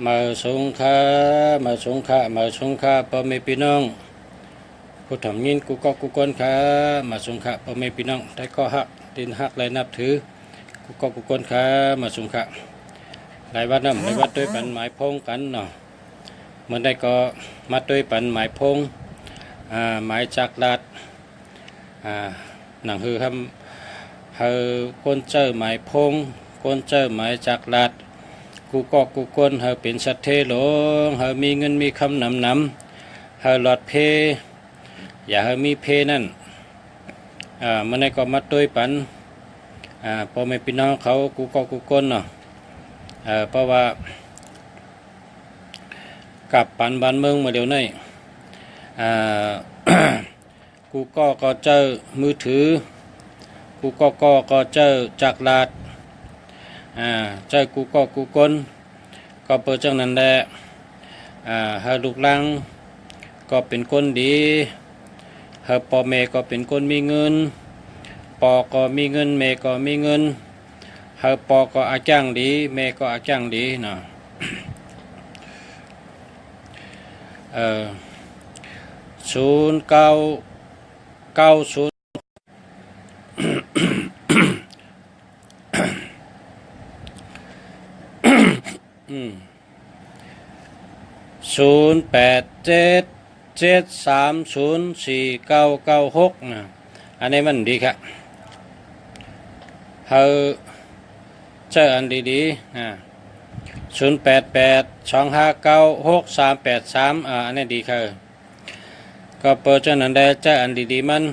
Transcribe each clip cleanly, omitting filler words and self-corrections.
มาสงฆ์มาสงฆ์มาสงฆ์พ่อแม่พี่น้องผู้ทำยินกูก็กูก้นขามาสงฆ์พ่อแม่พี่น้องได้ก็ฮักดินฮักไรนับถือกูก็กูก้นขามาสงฆ์หลายวัดน้ำหลายวัดด้วยปันหมายพงกันเนาะเมื่อได้ก็มาด้วยปันหมายพงหมายจักรลาดหนังคือทำคนเจอหมายพงคนเจอหมายจักรลาดกูก็กูก้นเป็นสัตเทหลงมีเงินมีคำนำหลอดเพอย่ามีเพนั่นเมื่อได้ก็มาด้วยปันพอไม่พี่น้องเขากูก็กูก้นเนาะเพราะว่ากับปันบ้านเมืองมาเดี๋ยวนี้กูก็เจอมือถือกูก็เจอจักรลาดเจอกูก็กูก้นก็เปิดจังนั้นแหละให้ลูกหลานก็เป็นคนดีให้พ่อแม่ก็เป็นคนมีเงินพ่อก็มีเงินแม่ก็มีเงินให้พ่อก็อาจ้างดีแม่ก็อาจ้างดีเนาะ0990 0877304996นะอันนี้มันดีครับเฮาเจออันดีๆ0882596383อันนี้ดีครับก็เปิดเจ้านั้นได้เจออันดีๆมัน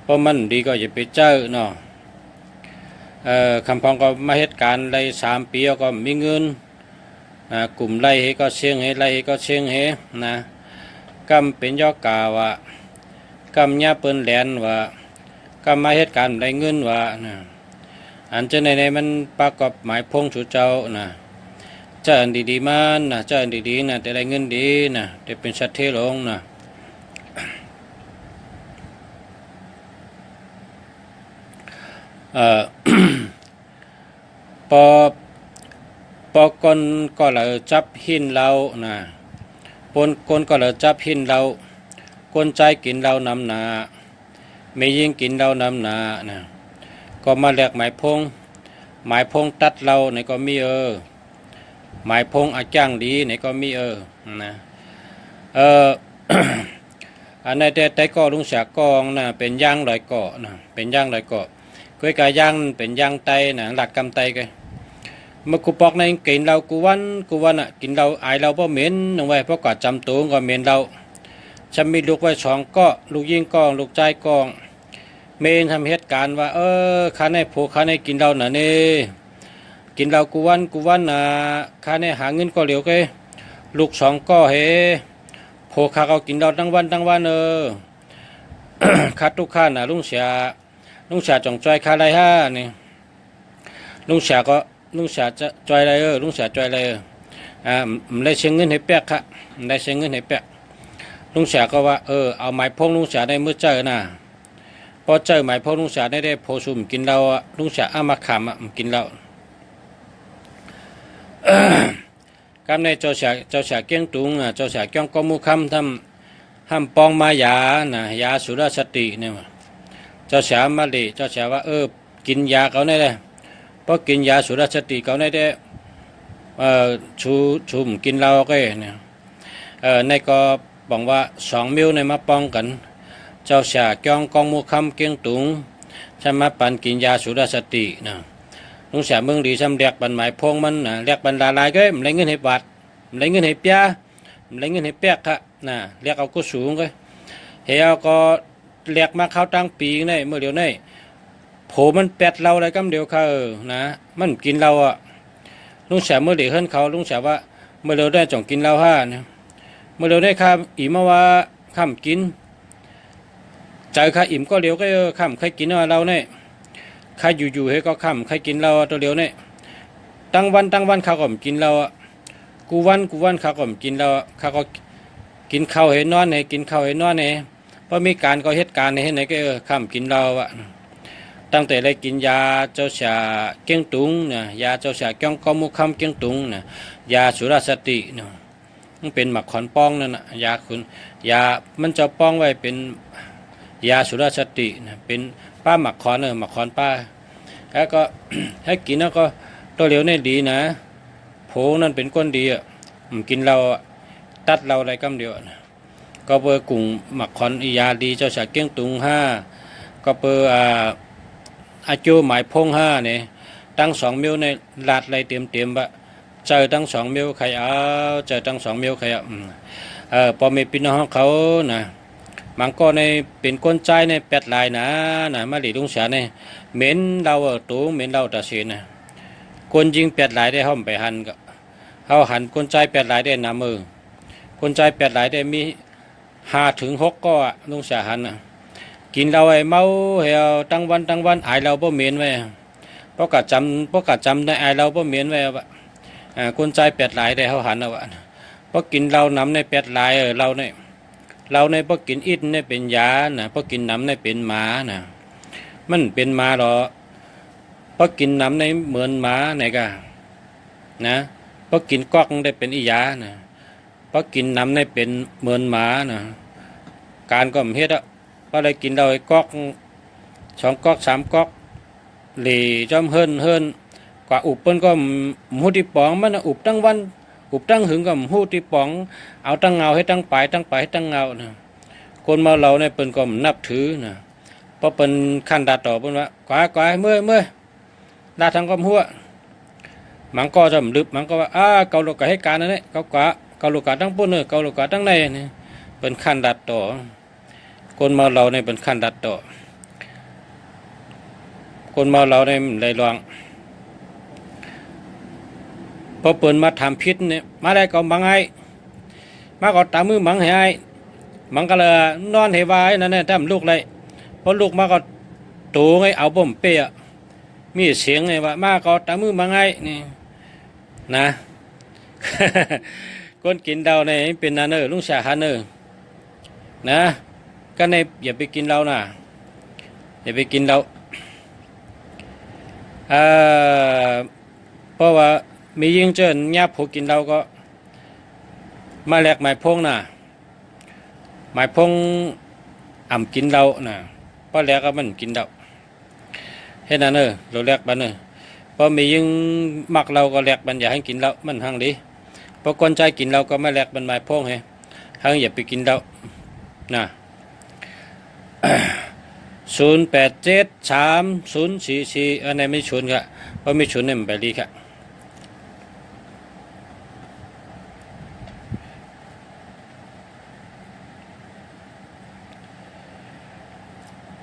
เพราะมันดีก็อย่าไปเจอเนาะคำพองก็มาเหตุการณ์ได้3 ปีก็มีเงินกลุ่มไล่ให้ก็เชียงให้ไล่ให้ก็เชียงให้นะกำเป็นยอกาว่ากำยาเปิ้นแหลนว่ากำมาเหตุการณ์ได้เงินว่านะอันเจ้าในมันประกอบหมายพงสุเจ้านะเจ้าอันดีๆมันนะเจ้าอันดีๆนะแต่ได้เงินดีนะแต่เป็นสัตว์เทหลงนะพอคนก็เลยจับหินเรานะคนก็เลยจับหินเราคนใจกินเรานำหนาไม่ยิ่งกินเรานำหนานะก็มาแลกหมายพงตัดเราในก็มีหมายพงอาจ้างดีในก็มีนะอันในแต่ก็ลุงเสียกองนะเป็นย่างลอยเกาะนะเป็นย่างลอยเกาะก้อยกาย่างเป็นย่างไตนะหลักกำไตกันเมื่อกูปอกในกินเรากูวันกินเราไอเราเพราะเหม็นลงไว้เพราะกอดจำตัวก็เหม็นเราฉันมีลูกไว้2ก็ลูกยิงกองลูกใจกองเมนทำเหตุการณ์ว่าข้าในผูกข้าในกินเราหน่ะนี่กินเรากูวันข้าในหาเงินก็เหลียวกันลูก2ก็เฮผูกข้าเขากินเราทั้งวันข้าทุกข้าน่ะลุงเสียจงใจข้าไรนี่ลุงเสียจะจอยอะไรลุงเสียจอยอะไรไม่ได้เชียงเงินให้แป๊กค่ะไม่ได้เชียงเงินให้แป๊กลุงเสียก็ว่าเอาไม้พงลุงเสียได้เมื่อเจอน่ะพอเจอไม้พงลุงเสียได้โพสุมกินเราลุงเสียเอามาขำกินเรากำในเจ้าเสียเกี้ยงตุงเจ้าเสียเกี้ยงก็มูคำทำห้ามปองมายานะยาสุรสติเนี่ยเจ้าเสียมาดิเจ้าเสียว่ากินยาเขาได้เลยเพราะกินยาสุรสติเขาได้ชุมกินเราก็เนี่ยในก็บอกว่า2 มิ้วในมาป้องกันเจ้าเสียเกี้ยงกองมูคำเกี้ยงตุงใช่มาปันกินยาสุรสตินะลุงเสียเมืองดีซ้ำเรียกบันหมายพงมันนะเรียกบันลายก็มันได้เงินให้บาทมันได้เงินให้เปียมันได้เงินให้เปียกค่ะนะเรียกเอาก็สูงก็เฮียก็เรียกมาเข้าตั้งปีนี่เมื่อเดียวนี่โผมันแปดเราอะไรก็เดียวค่ะนะมันกินเราลุงเสียเมื่อเดียวเฮิรนเขาลุงเสียว่าเมื่อเดียวได้จ่องกินเรานะเมื่อเดียวได้ข้ามอิ่มมาว่าข้ามกินใจข้าอิ่มก็เดียวก็ข้ามใครกินเราเนี่ยใครอยู่ให้ก็ค่ำใครกินเราตัวเดียวเนี่ยตั้งวันข้าก็กินเรากูวันข้าก็กินเราข้าก็กินข้าวให้นอนให้กินข้าวให้นอนให้เพราะมีการก็เหตุการณ์ให้ไหนก็ค่ำกินเรา ตั้งแต่ได้กินยาเจ้าชาเกี้ยงตุงนะยาเจ้าชาเกี้ยงกอมุคำเกี้ยงตุงนะยาสุราสตินะมันเป็นหมักขอนป้องนั่นนะยาคุณยามันจะป้องไว้เป็นยาสุราสตินะเป็นป้าหมักขอนหมักขอนป้าแล้วก็ ให้กินแล้วก็ตัวเหลวนี่ดีนะโผนั่นเป็นก้นดีอ่ะกินเราตัดเราอะไรกำเดียวนะก็เบอร์กลุ่มหมักขอนยาดีเจ้าชาเกี้ยงตุง5ก็เบอร์อาจูหมายพง5เนี่ยตั้ง2 นิ้วในลาดอะไรเตรียมบะเจอตั้ง2 นิ้วใครเอาเจอตั้ง2 นิ้วใครพอมีพี่น้องเขานะมันก็ในเป็นก้นใจในแปดลายนะมาหลีลุงเสียเนี่ยเหม็นเราตูเหม็นเราตาเสียนะคนยิงแปดลายได้ห้อมไปหันก็เขาหันก้นใจแปดลายได้น้ำมือคนใจแปดลายได้มี5 ถึง 6ก็ลุงเสียหันนะกินเราไอ้เมาเหี่ยวตั้งวันไอเราบ่เหม็นไว้เพราะกัดจำได้ไอเราบ่เหม็นไว้วะคนใจแปดลายได้เขาหันเอาวะเพราะกินเราน้ำในแปดลายเราในพอกินอิดเนี่ยเป็นยานะพอกินน้ำเนี่ยเป็นหมานะมันเป็นหมาหรอพอกินน้ำในเหมือนหมาไหนกะนะพอกินก๊อกได้เป็นอียานะพอกินน้ำในเป็นเหมือนหมานะการก็ไม่เฮ็ดอ่ะพอได้กินเราไอ้ก๊อก2 ก๊อก 3 ก๊อกหลีจอมเฮินกว่าอุบเปิ้นก็หูที่ปองมันอุบตั้งวันอุบตั้งหึงกับหูที่ปองเอาตั้งเงาให้ตั้งปลายให้ตั้งเงานะคนเมาเราในเปิ้นก็นับถือนะเพราะเปิ้นขั้นดาต่อเปิ้นว่ากว่าเมื่อดาทางก็หัวมันก็จะลึบมันก็ว่าเกาลูกกะให้การนั่นแหละเกาลูกกะตั้งปุ่นเกาลูกกะตั้งในนี่เปิ้นขั้นดาต่อคนเมาเราในเปิ้นขั้นดาต่อคนเมาเราในเลยลองพอเปิดมาทำพิษเนี่ยมาได้ก็บังไห้มาก็ตามมือบังให้มันก็เลยนอนให้วายนั่นแหละทำลูกเลยพอลูกมาก็ตูไงเอาบ่มเปียมีเสียงไงว่ามาก็ตามมือบังไห้นี่นะ คนกินเราเนี่ยเป็นนั่นลุงชาฮันนะก็ในอย่าไปกินเรานะอย่าไปกินเราเพราะว่ามียิ่งเจอญาติผู้กินเราก็มาแลกหมายพงน่ะหมายพงกินเราน่ะเพราะแลกก็มันกินเราเห็นนั่นเราแลกบันเพราะมียิ่งมักเราก็แลกบันอย่าให้กินเรามันหังดีเพราะคนใจกินเราก็ไม่แลกบันหมายพงให้หังอย่าไปกินเราน่ะ087304อันไหนไม่ชนค่ะเพราะไม่ชนเนี่ยมันไปดีค่ะ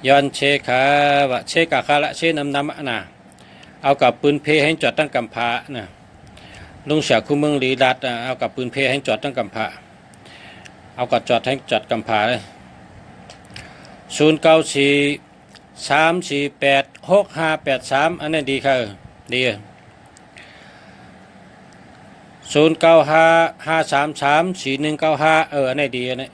ย้อนเชขาวะเชกะคาละเชนำนะเอากับปืนเพให้จอดตั้งกำพานะลุงเสียคู่เมืองลีรัดเอากับปืนเพให้จอดตั้งกำพาเอากับจอดให้จอดกำพาเลย0943486583อันนี้ดีค่ะดี0955334195อันนี้ดีอันนี้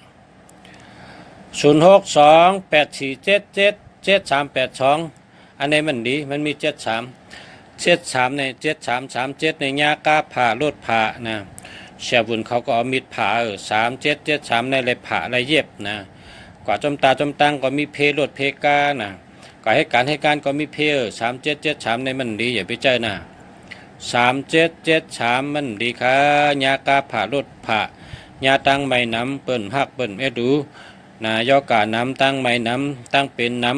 062847778382อันนี้มันดีมันมี73ใน7337ในยากาผ่าลดผ่านะเสียบุญเขาก็เอามีดผ่า3773ในเลยผ่าอะไรเย็บนะกว่าจมตาจมตังก็มีเพลดเพกานะก็ให้การก็มีเพ3773ในมันดีอย่าไปเจอนะ3773มันดีค่ะยากาผ่าลดผ่ายาตังไม่น้ำเปิ้นหักเปิ้นดูนะยอกาน้ำตั้งไม่น้ำตั้งเป็นน้ำ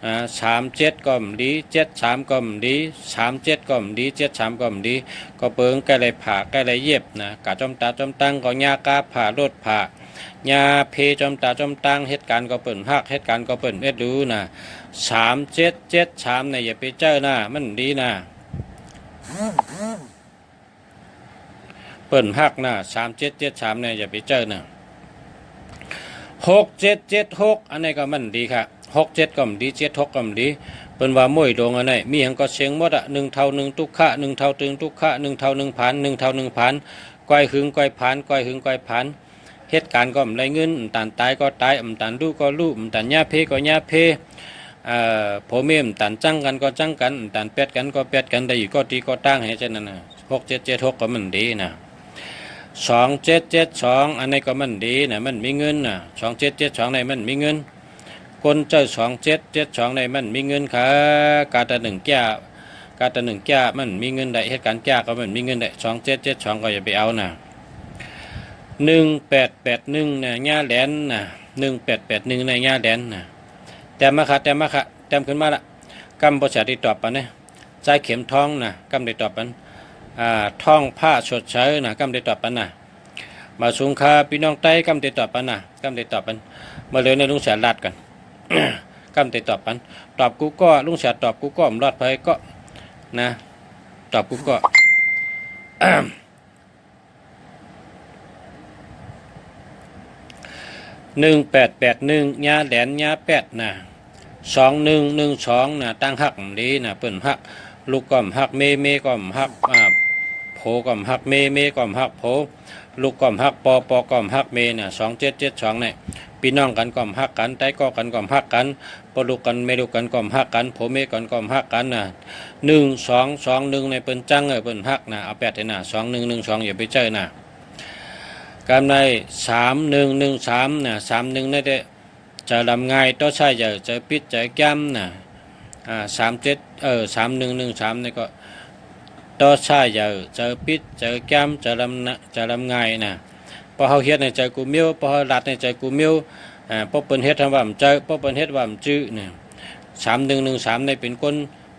37ก็ดี73ก็ดี37ก็ดี73ก็ดีก็เปิงใกล้เลยผ่าใกล้เลยเย็บนะกะจมตาจมตังก็ยากาผ่าลดผ่ายาเพจมตาจมตังเหตุการณ์ก็เปิ่นหักเหตุการณ์ก็เปิ่นดูนะ3773เนี่ยอย่าไปเจอนะมันดีนะเปิ่นหักนะ3773เนี่ยอย่าไปเจอนะ6776อันนี้ก็มันดีค่ะ67ก็ดี76ก็ดีเปิ้นว่าม้วยดงอันนี้มีหยังก็เสียงหมด1เท่า1ทุกขะ1เท่าตึงทุกขะ1เท่า1พัน1เท่า1พันก้อยหึงก้อยพันก้อยหึงก้อยพันเหตุการณ์ก็ไม่ได้เงินตันตายก็ตายตันลูกก็ลูกตันยาเพก็ยาเพ ผมเมมตันจังกันก็จังกันตันเป็ดกันก็เป็ดกันได้อยู่ก็ตีก็ตั้งให้เช่นนั้นนะ6776ก็มันดีนะ2772อันนี้ก็มันดีนะมันมีเงินนะ2772ในมันมีเงินคนเจ้า2772ในมันมีเงินค่ะกาตะหนึ่งแก้กาตะหนึ่งแก้มันมีเงินได้เหตุการณ์แก้ก็มันมีเงินได้2772ก็อย่าไปเอานะ1881นะย่าแหลนนะ1881ในย่าแหลนนะแต่มาค่ะขึ้นมาละกำประชาธิตอบปันเนี่ยใจเข็มท้องนะกำได้ตอบปันท้องผ้าชดเชยนะกำได้ตอบปันนะมาสูงคาพี่น้องใต้กำได้ตอบปันนะกำได้ตอบปันมาเลยในลุงเสียรัดกัน กำได้ตอบปันตอบกูก็ลุงเสียตอบกูก็มรอดไปก็นะตอบกูก็ 1881ญาแหลนญาแปดนะ2112นะตั้งหักดีนะเปิ้นหักลูกก่อมหักเมก่อมหักโผก่อมหักเมก่อมหักโผลูกก่อมหักปก่อมหักเมนะ2772เนี่ยพี่น้องกันก่อมหักกันใต้ก็กันก่อมหักกันปลูกกันเมลูกกันก่อมหักกันโผเมก่อนก่อมหักกันนะ1221ในเปิ้นจังเปิ้นหักนะเอาแปดเลยนะ2112อย่าไปเจอนะกำใน3113นะ31นี่ได้จะลำง่ายต้องใช้จะปิดจะแก้มนะ3113นี่ก็ต้องใช้จะปิดจะแก้มจะลำง่ายนะพอเขาเฮ็ดในใจกูมิ้วพอเขาลัดในใจกูมิ้วพอเปิ้นเฮ็ดทำว่ามันใจพอเปิ้นเฮ็ดว่ามันจื้อนะ3113นี่เป็นคน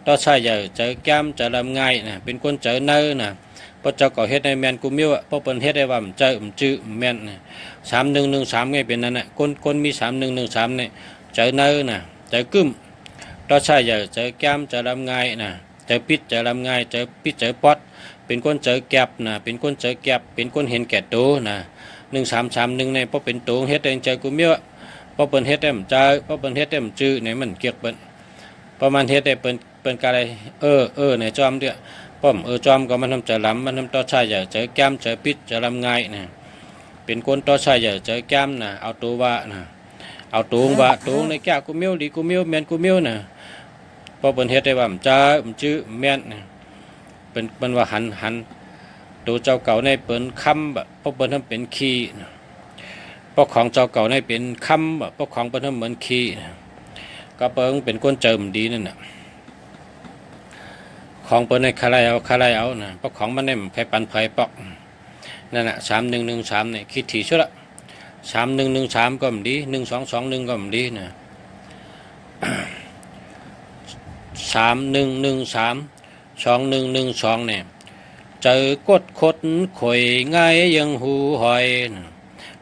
ต้องใช้จะแก้มจะลำง่ายนะเป็นคนเจอเนื้อนะพอเจ้าก็เฮ็ดในแมนกูมิ้วพอเปิ้นเฮ็ดได้ว่ามันใจมันจื้อแมนนะ3113ไงเป็นนั่นน่ะคนมี3113เนี่ยใจเนื้อนะใจกึ้มต้องใช้ใจแก้มจะลำง่ายนะใจปิดจะลำง่ายใจปิดใจปอดเป็นคนใจแก็บนะเป็นคนใจแก็บเป็นคนเห็นแก่ตัวนะ1331เนี่ยพอเป็นตัวเฮ็ดได้ใจกูมิ้วพอเปิ้นเฮ็ดได้มันใจพอเปิ้นเฮ็ดได้มันจื้อเนี่ยมันเกียกเปิ้นประมาณเฮ็ดได้เปิ้นกะไรในจอมเด้อป้อมจอมก็มันทำจะลำมันทำต่อใช้เจอแก้มเจอปิดจะลำง่ายนะเป็นคนต่อใช้เจอแก้มนะเอาตัวว่านะเอาตูงว่าตูงในแก้กูมิ้วดีกูมิ้วแมนกูมิ้วนะพอเปิ้นเฮ็ดได้ว่ามันจ้ามันจื้อแม่นนะเป็นว่าหันตัวเจ้าเก่าในเปิ้นคำแบบพอเปิ้นทำเป็นขี้นะพอของเจ้าเก่าในเป็นคำแบบพอของเปิ้นทำเหมือนขี้นะก็เปิ้นเป็นคนเจิมดีนั่นน่ะของเปิ้นในคาไรเอานะเพราะของมันเนี่ยใครปันไผปอกนั่นน่ะ3113เนี่ยคิดถี่ชุดละ3113ก็มันดี1221ก็มันดีนะ3113 2112เนี่ยเจอกดคดข่อยง่ายยังหูหอย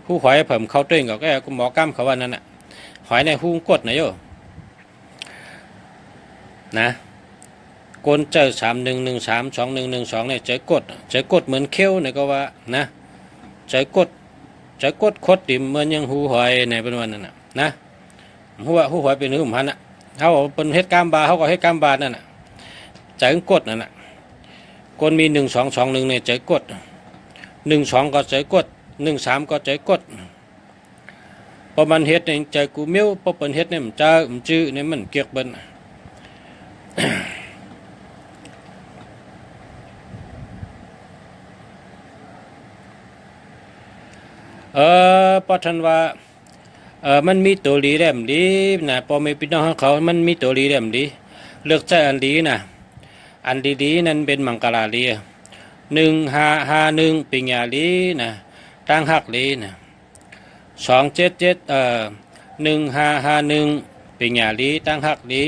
หูหอยผมเข้าต้นกับก็หมอกล้ามเขาว่านั่นน่ะหอยในหูกดนะโยนะกนเจอ3113 2112เนี่ยเจอกดเหมือนเขี้ยวเนี่ยก็ว่านะเจอกดคดติ่มเหมือนยังหูหอยในเป็นวันนั้นนะหูหอยเป็นหูพันน่ะเขาเป็นเฮ็ดกามบาเขาก็เฮ็ดกามบานั่นน่ะเจอกดนั่นน่ะคนมี1221เนี่ยเจอกด12ก็เจอกด13ก็เจอกดพอมันเฮ็ดเนี่ยเจอกูมิ้วพอเป็นเฮ็ดเนี่ยมันจ้ามันจื้อเนี่ยมันเกียกเบิ้นพอท่านว่ามันมีตัวดีแรมดีนะพอไม่พี่น้องเขามันมีตัวดีแรมดีเลือกใช้อันดีนะอันดีๆนั้นเป็นมังกรลี1551ปิญญาลีนะตั้งหักลีนะ2771551ปิญญาลีตั้งหักลี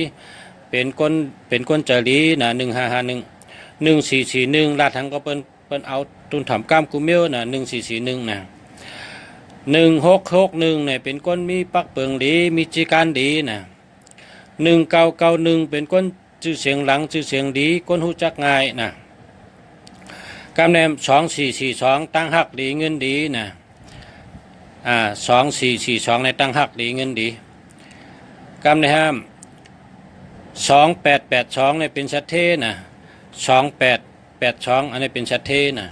เป็นคนเจรีนะ1551 1441ลาดทั้งก็เปิ้นเอาตุนถามก้ามกุเมียวนะ1441นะ1661เนี่ยเป็นคนมีปักเปิงดีมีจิการดีนะ1991เป็นคนชื่อเสียงหลังชื่อเสียงดีคนหูจักง่ายนะกำแนม2442ตั้งหักดีเงินดีนะ2442ในตั้งหักดีเงินดีกำแนม2882เนี่ยเป็นชัดเทนะ2882อันนี้เป็นชัดเทนะ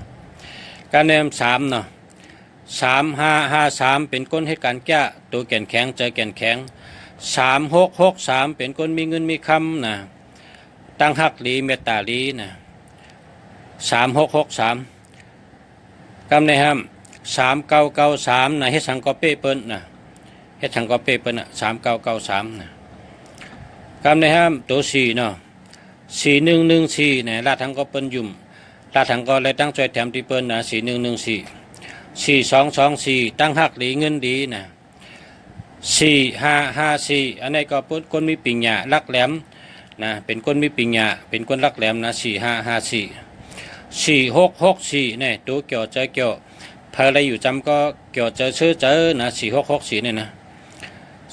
กำแนม3เนาะ3553เป็นก้นให้การแก้ตัวแก่นแข็งเจอแก่นแข็ง 3663เป็นคนมีเงินมีคำนะตั้งหักหลีเมตตาหลีนะ3663กำในห้าม3993นะเฮ็ดสังกอเป้เปิ้นนะเฮ็ดสังกอเป้เปิ้นนะ3993นะกำในห้ามตัว4เนาะ4114เนี่ยลาดทังก็เปิ้นยุ่มลาดทังก็เลยตั้งใจแถมที่เปิ้นนะ4114 4224ตั้งหักหลีเงินดีนะ4554อันนี้ก็เป็นคนมีปิญญาลักแหลมนะเป็นคนมีปิญญาเป็นคนลักแหลมนะ4554 4664เนี่ยตัวเกี่ยวใจเกี่ยวพออะไรอยู่จำก็เกี่ยวเจอชื่อเจอนะ4664เนี่ยนะ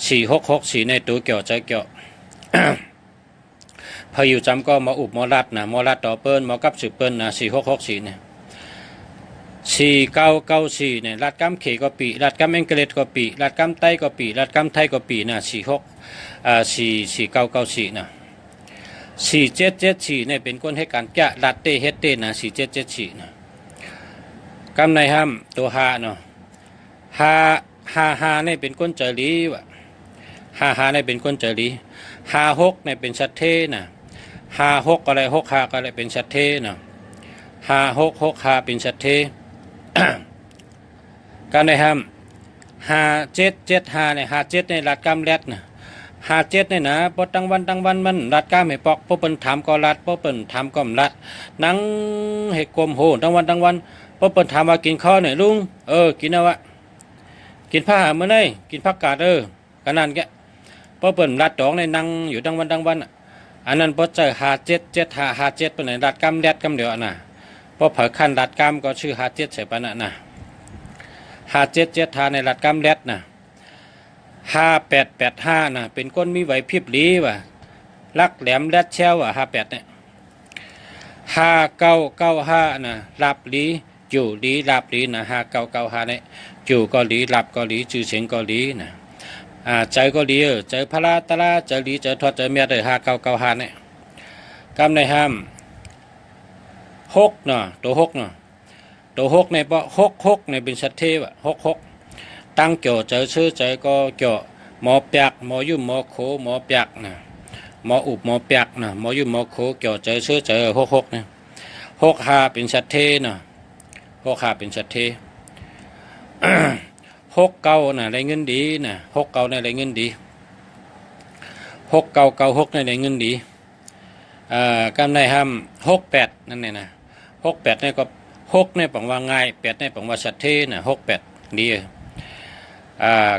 4664เนี่ยตัวเกี่ยวใจเกี่ยว พออยู่จำก็มาอุบมอรัดนะมอรัดต่อเปิ้นมอกับสืบเปิ้นนะ4664เนี่ย4994เนี่ยรัดกำเขก็ปีรัดกำเอ็งเกเลตก็ปีรัดกำไตก็ปีรัดกำไทยก็ปีนะ4994นะ4774เนี่ยเป็นคนให้การแกะรัดเตเฮ็ดเตนะ4774นะกำในห้ามตัว5เนาะ55เนี่ยเป็นคนเจรีวะ55เนี่ยเป็นคนเจรี56เนี่ยเป็นชัดเทนะ56อะไร65ก็อะไรเป็นชัดเทนะ5665เป็นชัดเทการในห้าม5775เนี่ย57ในรัดกำแรดนะ57เนี่ยนะพอตั้งวันมันรัดกำให้ปอกพอเปิ้นถามก็รัดพอเปิ้นถามก็รัดนั่งให้กลมโหตั้งวันพอเปิ้นถามว่ากินข้าวเนี่ยลุงกินเอาวะกินผ้ามื้อไหนกินผักกาดกันนั่นแกพอเปิ้นรัดดอกในนั่งอยู่ตั้งวันอันนั้นพอเจอ577557เปิ้นรัดกำแรดกำเดียวน่ะพอเผยขั้นรัดกำก็ชื่อ57ใส่ปะนะ5775ในรัดกำแรดนะ5885นะเป็นก้นมีไหวพริบหลีว่ะลักแหลมแรดแชวว่ะ58เนี่ย5995นะลาบหลีจู่หลีลาบหลีนะ5995เนี่ยจู่ก็หลีลาบก็หลีจื่อเสียงก็หลีนะใจก็หลีใจพระตะลาใจหลีใจทอดใจเมียได้5995เนี่ยกำในห้าม6เนาะตัว6เนาะตัว6ในเพราะ6ในเป็นสัตเทวะ66ตั้งเกี่ยวเจอชื่อใจก็เกี่ยวหมอเปียกหมอยุ่มหมอโคหมอเปียกนะหมออุบหมอเปียกนะหมอยุ่มหมอโคเกี่ยวเจอชื่อเจอ66เนี่ย65เป็นสัตเทเนาะ65เป็นสัตเท69น่ะได้เงินดีนะ69ในได้เงินดี6996ในได้เงินดีกำในห้าม68นั่นเนี่ยนะ68เนี่ยก็6เนี่ยปังว่าง่าย8เนี่ยปังว่าสัตเทนะ68ดี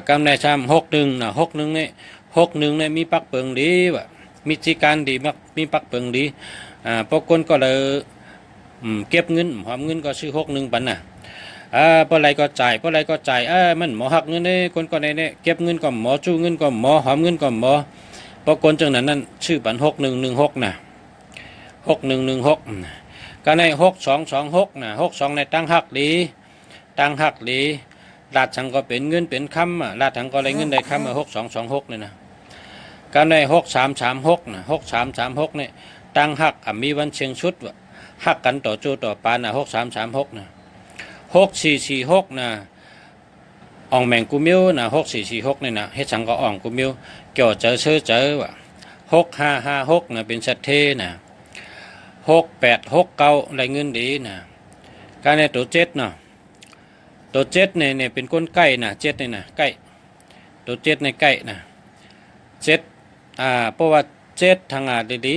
กำในชาม61นะ61เนี่ยมีปักเปิงดีว่ะมีจิการดีมากมีปักเปิงดีพวกคนก็เลยเก็บเงินหอมเงินก็ซื้อ61ปันน่ะพอไรก็จ่ายมันหมอหักเงินเนี่ยคนก็เนี่ยเก็บเงินก็หมอจู้เงินก็หมอหอมเงินก็หมอพวกคนจังนั้นชื่อปัน6116น่ะ6116ก็ใน6226นะ62ในตั้งหักหลีลาดทังก็เป็นเงินเป็นคำลาดทังก็ได้เงินได้คำ6226เนี่ยนะก็ใน6336นะ6336เนี่ยตั้งหักมีวันเชียงชุดวะหักกันต่อจูต่อปานนะ6336นะ6446นะอ่องแมงกุมิวนะ6446เนี่ยนะเฮ็ดสังก็อ่องกุมิวเกี่ยวเจอวะ6556นะเป็นสัตเทนะ6869ได้เงินดีนะการในตัว7เนาะตัว7เนี่ยเป็นก้นใกล้นะ7เนี่ยนะใกล้ตัว7ในใกล้นะ7เพราะว่า7ทางดี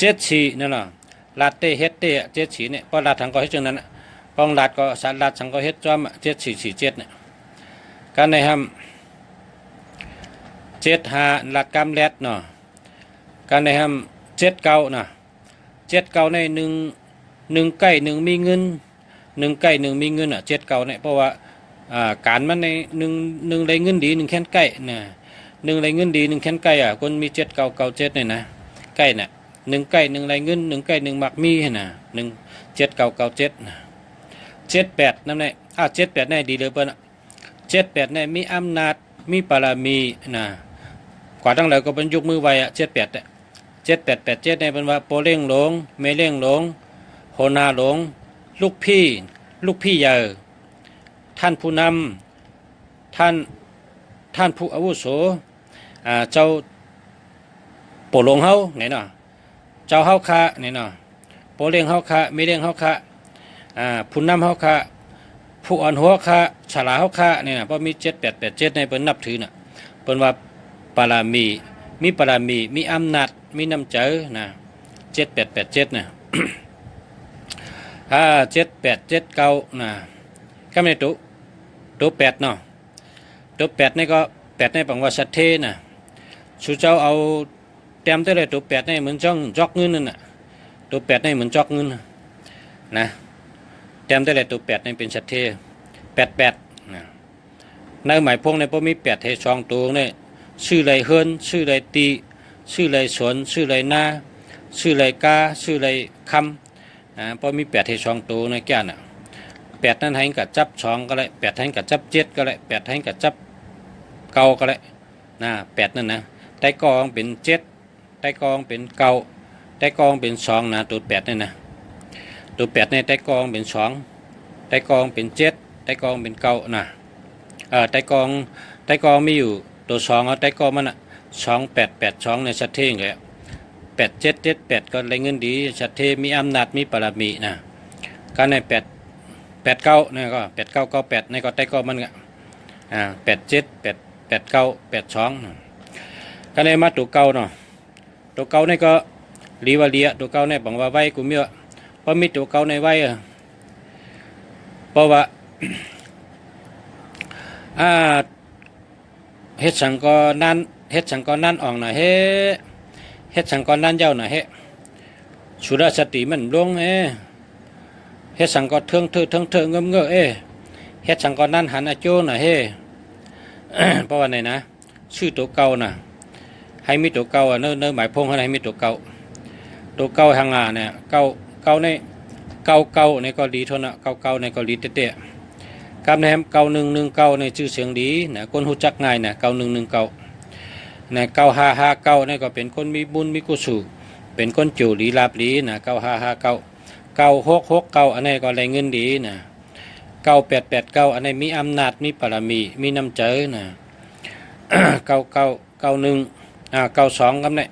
74นั่นน่ะลาดเตเฮ็ดเต74เนี่ยเพราะลาดทางก็เฮ็ดจังนั้นป้องลาดก็สารลาดทางก็เฮ็ดจ้อม7447เนี่ยการในห้ำ75ลาดกำแรดเนาะการในห้าม79นะ79ใน1ใกล้1มีเงิน1ใกล้1มีเงิน79เนี่ยเพราะว่าการมันใน1ได้เงินดี1แค่นใกล้นะ1ได้เงินดี1แค่นใกล้คนมี7997เนี่ยนะใกล้น่ะ1ใกล้1ได้เงิน1ใกล้1มักมีน่ะ17997นะ78นั่นแหละ78เนี่ยดีเลยเปิ้น78เนี่ยมีอำนาจมีบารมีนะกว่าตั้งแล้วก็เป็นยกมือไว้78เนี่ย7887ในเป็นว่าโปเล่งหลงเมเล่งหลงโหนาหลงลูกพี่ใหญ่ท่านผู้นำท่าน ท่านผู้อาวุโสเจ้าโปลงเฮาเนี่ยเนาะเจ้าเฮาคะเนี่ยเนาะโปเลี้ยงเฮาคะไม่เลี้ยงเฮาคะผู้นำเฮาคะผู้อ่อนหัวคะฉลาเฮาคะเนี่ยเพราะมี7887ในเปิ้นนับถือน่ะเปิ้นว่าปารามีมีปารามีมีอำนาจมีน้ำใจนะ7887นะ7879นะก็ไม่ตัว8เนาะตัว8นี่ก็8ในปังว่าสัตเทนะชูเจ้าเอาเต็มได้เลยตัว8ในเหมือนจ้องจอกเงินนั่นน่ะตัว8ในเหมือนจอกเงินนะเต็มได้เลยตัว8ในเป็นสัตเท88นะในหมายพวกในพวกมี8เทช่องตัวเนี่ยชื่อไรเฮิรนชื่อไรตีชื่อไรสวนชื่อไรนาชื่อไรกาชื่อไรคำพอมี8เทช่องตัวในแก่น่ะ8นั้นให้กับจับช่องก็เลย8ให้กับจับ7ก็เลย8ให้กับจับเก่าก็เลยนะ8นั่นนะไต้กองเป็น7ไต้กองเป็นเก่าไต้กองเป็น2นะตัว8นี่นะตัว8ในไต้กองเป็น2ไต้กองเป็น7ไต้กองเป็นเก่านะไต้กองมีอยู่ตัว2เอาไต้กองมันอ่ะ2882ในชัดเทงเลย8778ก็เลยเงินดีชัดเทมีอำนาจมีปรมีนะการใน89นี่ก็8998ในก็ไต้กองมันก็878892ก็ในมาตัวเก่าเนาะตัวเก่านี่ก็ลีวาเลียตัวเก่านี่บอกว่าไว้กูมีว่าเพราะมีตัวเก่าในไว้เพราะว่าเฮ็ดสังก็นั่นออกหน่อยเฮ็ดสังก็นั่นเย้าหน่อยสุรสติมันลงเฮ็ดสังก็เทิงเงื้อเฮ็ดสังก็นั่นหันอาโจหน่อยเพราะว่าไหนนะชื่อตัวเก่าน่ะให้มีตัวเก่าเนื้อหมายพงให้มีตัวเก่าทางเนี่ยเก่าในเก่าในก็ดีเท่านั้นเก่าในก็ดีเตะกับแนม9119ในชื่อเสียงดีนะคนรู้จักง่ายนะ9119นะ9559นี่ก็เป็นคนมีบุญมีกุศลเป็นคนจู่ลีลาบลีนะ9559 9669อันนี้ก็ได้เงินดีนะ9889อันนี้มีอำนาจมีปรมีมีน้ำใจนะ9991 92กับเนี่ย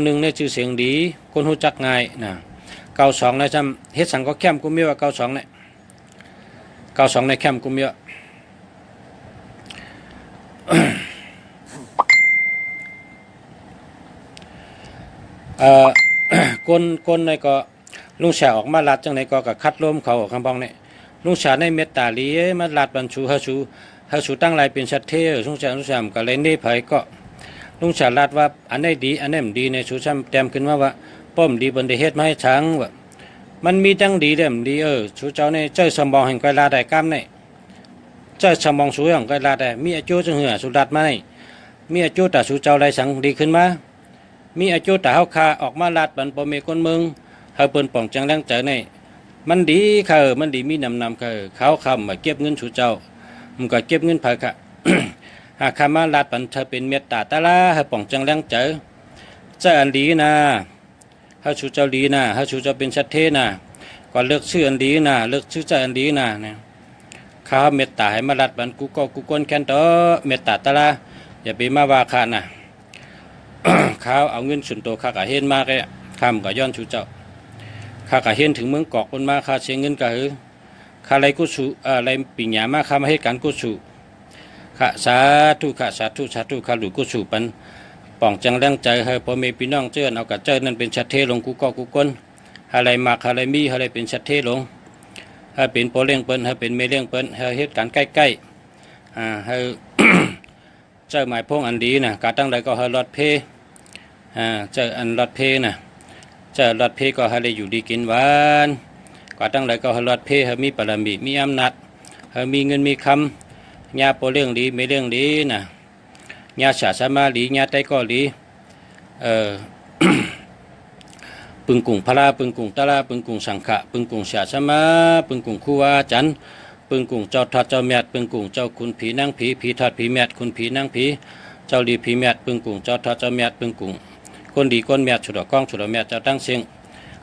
91ในชื่อเสียงดีคนรู้จักง่ายนะ92ในจำเฮ็ดสังก็แคมกูมีว่า92เนี่ย92ในแคมป์กุมเยอะคนในก็ลุงชาออกมาลัดจังในก็คัดล้มเขาคำบองเนี่ยลุงชาในเมตตาลีมาลัดบรรชูฮาชูตั้งลายเป็นชัดเทลุงชาก็เลยนี่ไผก็ลุงชาลัดว่าอันไหนดีอันไหนไม่ดีในชูซ้ำแต้มขึ้นว่าป้อมดีบนได้เฮ็ดมาให้ช้างว่ามันมีจังดีเด่มดีชูเจ้าในเจ้าสมองแห่งไกลาได้กล้ามในเจ้าสมองสูงของไกลาได้มีอายุจังเหือสุดัดมาในมีอายุแต่ชูเจ้าไรสังดีขึ้นมามีอายุแต่เฮาคาออกมาลาดบันปอมีคนเมืองเฮาเปิ้นป่องจังแรงใจในมันดีมันดีมีนำเขาคำมาเก็บเงินชูเจ้ามันก็เก็บเงินไผค่ะ หากคำมาลาดบันเธอเป็นเมตตาตาลาเฮาป่องจังแรงใจเจ้าอันดีนะเฮาชูเจ้าดีนะเฮาชูเจ้าเป็นชัดเทนะก็เลือกชื่ออันดีนะเลือกชื่อเจ้าอันดีนะเนี่ยข้าเมตตาให้มาลัดบันกูก็กูก้นแค้นต่อเมตตาตาลาอย่าไปมาว่าข้านะ ข้าเอาเงินส่วนตัวข้าก็เห็นมากเลยข้ามก็ย้อนชูเจ้าข้าก็เห็นถึงเมืองเกาะคนมาข้าเสียเงินก็ข้าอะไรกุศลอะไรปิญญามาข้ามาให้การกุศลข้าสาธุข้าหลุกุศลปันป่องจังแรงใจให้พ่อแม่พี่น้องเจ้าเอากับเจ้านั่นเป็นชัดเทลงกูก็กูก้นอะไรมากอะไรมีอะไรเป็นชัดเทลงให้เป็นโปเลี้ยงเปิ้นให้เป็นเมเลี้ยงเปิ้นให้เหตุการณ์ใกล้ๆให้ เจ้าหมายพงอันดีนะการตั้งใดก็ให้รอดเพเจ้าอันรอดเพนะเจ้ารอดเพก็ให้ได้อยู่ดีกินหวานการตั้งใดก็ให้รอดเพให้มีปรมีมีอำนาจให้มีเงินมีคำญาโปเลี้ยงดีเมเลี้ยงดีนะญาชาสมาลีญาไตก็ลีปึงกุ่งพระปึงกุ่งตะลาปึงกุ่งสังขะปึงกุ่งชาสมาปึงกุ่งคู่วาจันปึงกุ่งเจ้าทัดเจ้าแมดปึงกุ่งเจ้าคุณผีนั่งผีทัดผีแมดคุณผีนั่งผีเจ้าดีผีแมดปึงกุ่งเจ้าทัดเจ้าแมดปึงกุ่งคนดีคนแมดฉุดก้องฉุดแมดเจ้าตั้งเสียง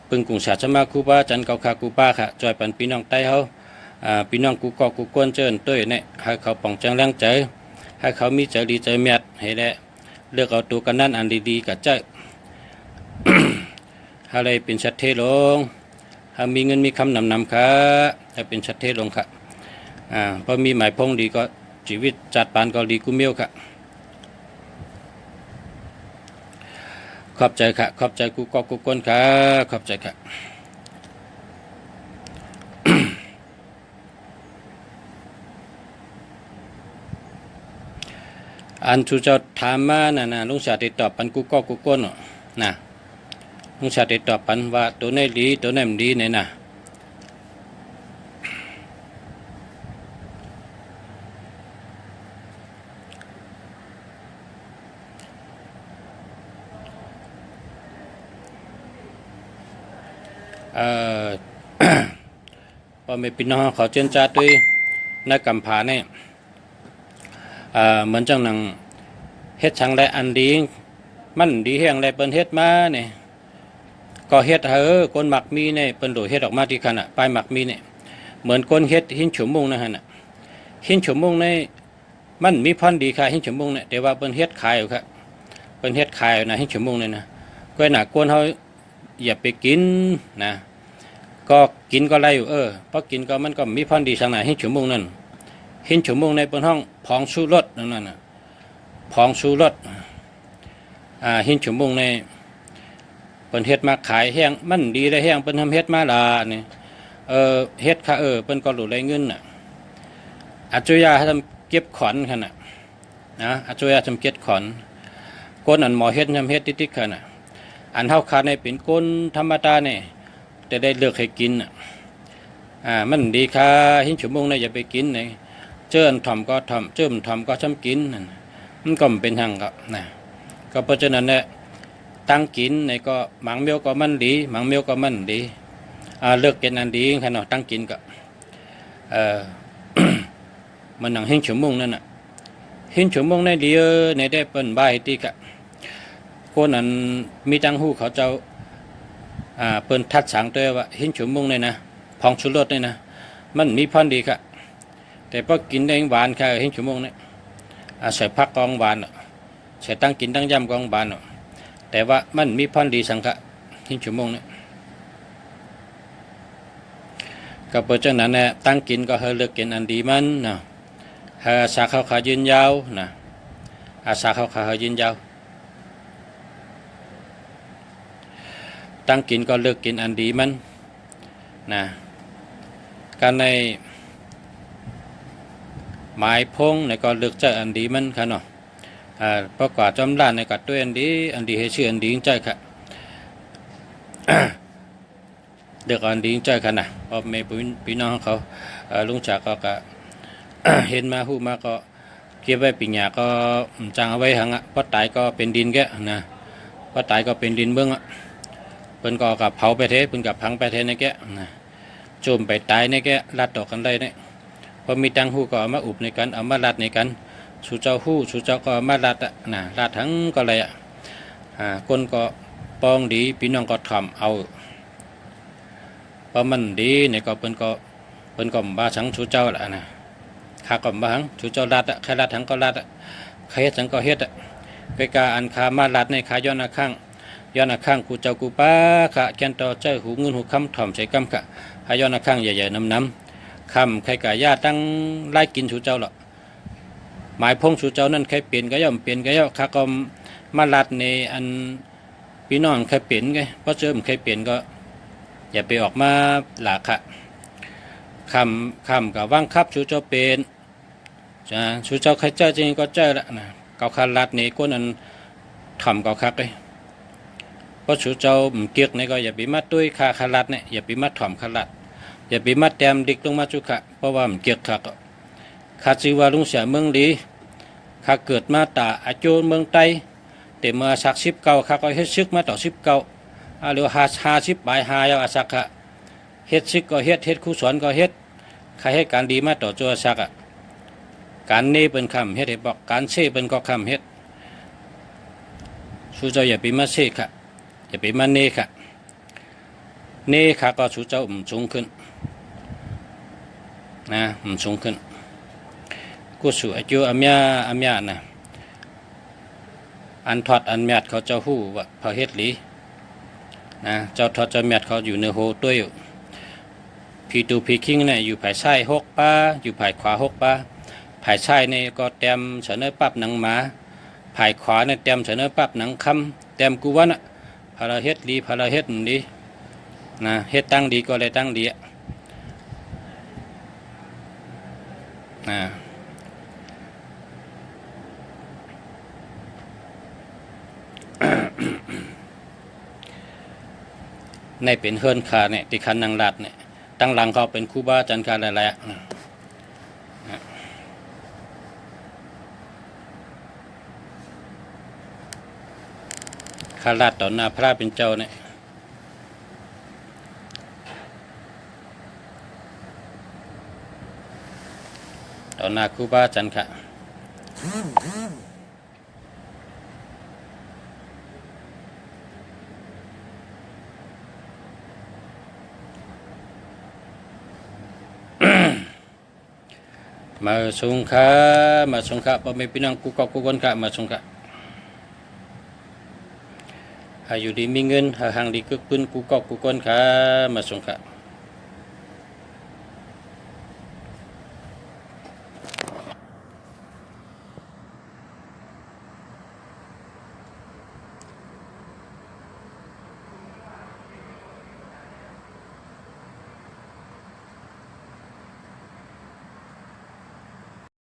ปึงกุ่งชาสมาคู่วาจันเกาคากูป้าค่ะจอยปันพี่น้องไต้เฮา พี่น้องกูก็กูกวนเจิญตัวเนี่ยให้เขาป่องจังแรงใจให้เขามีใจดีใจเมียดให้ได้เลือกเอาตัวกันนั่นอันดีๆกับใจ อะไรเป็นชัดเทลงถ้ามีเงินมีคำนำค่ะให้เป็นชัดเทลงค่ะพอมีหมายพงดีก็ชีวิตจัดปานก็ดีกูเมียวค่ะขอบใจค่ะขอบใจกูก็กูก้นค่ะขอบใจค่ะ อันชูเจ้าถามมานะลุงชาติตอบปันกูก็กูก้นนะลุงชาติตอบปันว่าตัวไหนดีตัวไหนมันดีเนี่ยนะพอไม่ปีน้องเขาเจนจ่าด้วยนักกำผาเนี่ยเหมือนจังหนังเฮ็ดช่างไรอันดีมันดีเฮียงไรเปิ้นเฮ็ดมาเนี่ยก็เฮ็ดคนหมักมีเนี่ยเปิ้นโดดเฮ็ดออกมาที่ขณะปลายหมักมีเนี่ยเหมือนคนเฮ็ดหินฉุมมุงนะฮะน่ะหินฉุมมุงเนี่ยมันมีพันดีค่ะหินฉุมมุงเนี่ยแต่ว่าเปิ้นเฮ็ดขายอยู่ครับเปิ้นเฮ็ดขายนะหินฉุมมุงเนี่ยนะก็หนักกวนเขาอย่าไปกินนะก็กินก็ไรอยู่เพราะกินก็มันก็มีพันดีสังหนาหินฉุมมุงนั่นหินฉุมมุงในเปิ้นห้องผองชูรสนั่นน่ะผองชูรสหินฉุมมุงในเปิ้นเฮ็ดมาขายแห้งมันดีได้แห้งเปิ้นทำเฮ็ดมาลาเนี่ยเฮ็ดค่ะเปิ้นก็หลุดไรเงินน่ะอาจุยาทำเก็บขอนขนาดนะอาจุยาทำเก็บขอนก้นอันหมอเฮ็ดทำเฮ็ดติ๊กๆขนาดอันเท่าคาในเป็นก้นธรรมดาเนี่ยแต่ได้เลือกให้กินมันดีค่ะหินฉุมมุงเนี่ยอย่าไปกินเนี่ยเจิ้นถ่อมก็ถ่อมเจิ้มถ่อมก็ช้ำกินนั่นมันก็เป็นทางก็นะก็เพราะฉะนั้นเนี่ยตั้งกินในก็หมังเมียวก็มันดีหมังเมียวก็มันดีเลือกกินอันดีขนาดตั้งกินก็มันหนังหินฉุมมุงนั่นน่ะหินฉุมมุงในดีในได้เป็นใบตีกะคนนั้นมีตังหูเขาเจ้าเปิ้นทัดสังตัวว่าหินฉุมมุงเนี่ยนะพองชุรสเนี่ยนะมันมีพันดีค่ะแต่พอกินได้หวานค่ะหินฉุมมุงเนี่ยใส่ผักกองหวานใส่ตั้งกินตั้งยำกองหวานแต่ว่ามันมีพันดีสังค่ะหินฉุมมุงเนี่ยก็เพราะฉะนั้นเนี่ยตั้งกินก็เลือกกินอันดีมันนะสาเขาขายืนยาวนะสาเขาขายืนยาวตั้งกินก็เลือกกินอันดีมันนะการในหมายพงในก็เลือกใจอันดีมันค่ะเนาะเพราะกว่าจำล้านในกัดตัวอันดีให้ชื่ออันดีใจค่ะ เลือกอันดีใจค่ะนะเพราะไม่พี่น้องเขาลุงจากก็ เห็นมาหูมาก็เก็บไว้ปีหญ้าก็จางเอาไว้หังพอตายก็เป็นดินแกนะพอตายก็เป็นดินเบื้องเพิ่นก็กับเผาไปเทเพิ่นกับพังไปเทในแกนะจุ่มไปตายในแกลัดต่อกันได้เนี่ยพอมีตังหูก็เอามาอุบในกันเอามาลัดในกันสู่เจ้าหูสู่เจ้าก็มาลัดนะลัดทั้งก็เลยคนก็ปองดีพี่น้องก็ทำเอาเพราะมันดีเนี่ยก็เพิ่นก็บ้าสังสู่เจ้าละนะข้าก็บ้าสังสู่เจ้าลัดใครลัดทั้งก็ลัดใครเฮ็ดสังก็เฮ็ดไปกาอันคามาลัดในขาย้อนข้างย้อนข้างกูเจ้ากูป้าขะแกนต่อเจ้าหูเงินหูคำถ่อมใส่กำขะหาย้อนข้างใหญ่ๆน้ำคำใครกะญาตั้งไล่กินสู่เจ้าหรอหมายพงสู่เจ้านั่นใครเปลี่ยนก็ย่อมเปลี่ยนก็ย่อข้าก็มาลัดในอันพี่น้องใครเปลี่ยนไงเพราะเจอมันใครเปลี่ยนก็อย่าไปออกมาหลาค่ะคำกับว่างคับสู่เจ้าเป็นสู่เจ้าใครเจ้าจริงก็เจ้าละนะเกาคันลัดในก้นอันถ่อมเกาคักเลยเพราะชูเจ้าเกียกนี่ก็อย่าไปมัดด้วยคาคาลัดเนี่ยอย่าไปมัดถ่อมคาลัดอย่าไปมัดแต้มดิกลงมาจุกะเพราะว่ามันเกียกคักคาจิวาลุงเสียเมืองดีคาเกิดมาตาอาโจเมืองไตแต่เมื่อสัก10 เก่าคาก็เฮ็ดซึกมาต่อ10 เก่าหรือ50 ปลาย5ยาวอาสักะเฮ็ดซึกก็เฮ็ดคู่สอนก็เฮ็ดใครให้การดีมาต่อจัวสักการนี้เป็นคำเฮ็ดให้บอกการเซ่เป็นก็คำเฮ็ดชูเจ้าอย่าไปมาเซ่ค่ะอย่าไปมาเน่ค่ะเน่ค่ะก็ชูเจ้าสูงขึ้น นะมันสูงขึ้นกูสู่อายุอเมียนะอันทอดอันเมียดเขาเจ้าหู้ว่าพระเฮ็ดหลีนะเจ้าทอดเจ้าเมียดเขาอยู่ในโฮตัวอยู่พีตูพีคิงเนี่ยอยู่ภายซ้าย6 ป้าอยู่ภายขวา6 ป้าภายซ้ายนี่ก็เต็มเสนอปั๊บหนังหมาภายขวาเนี่ยเต็มเสนอปั๊บหนังคำเต็มกูว่าน่ะพระเฮ็ดหลีพระเฮ็ดดีนะเฮ็ดตั้งดีก็เลยตั้งดีในเป็นเฮิรนขาเนี่ยติคันนางลัดเนี่ยตั้งหลังเขาเป็นครูบาอาจารย์การหลายๆขาลัดต่อหน้าพระเป็นเจ้าเนี่ยต่อหน้าครูบาอาจารย์ค่ะมาสงฆ์พ่อแม่พี่น้องกูกอกกูคนค่ะมาสงฆ์ให้อยู่ดีมีเงินหาหางดีกึกปืนกูกอกกูคนค่ะมาสงฆ์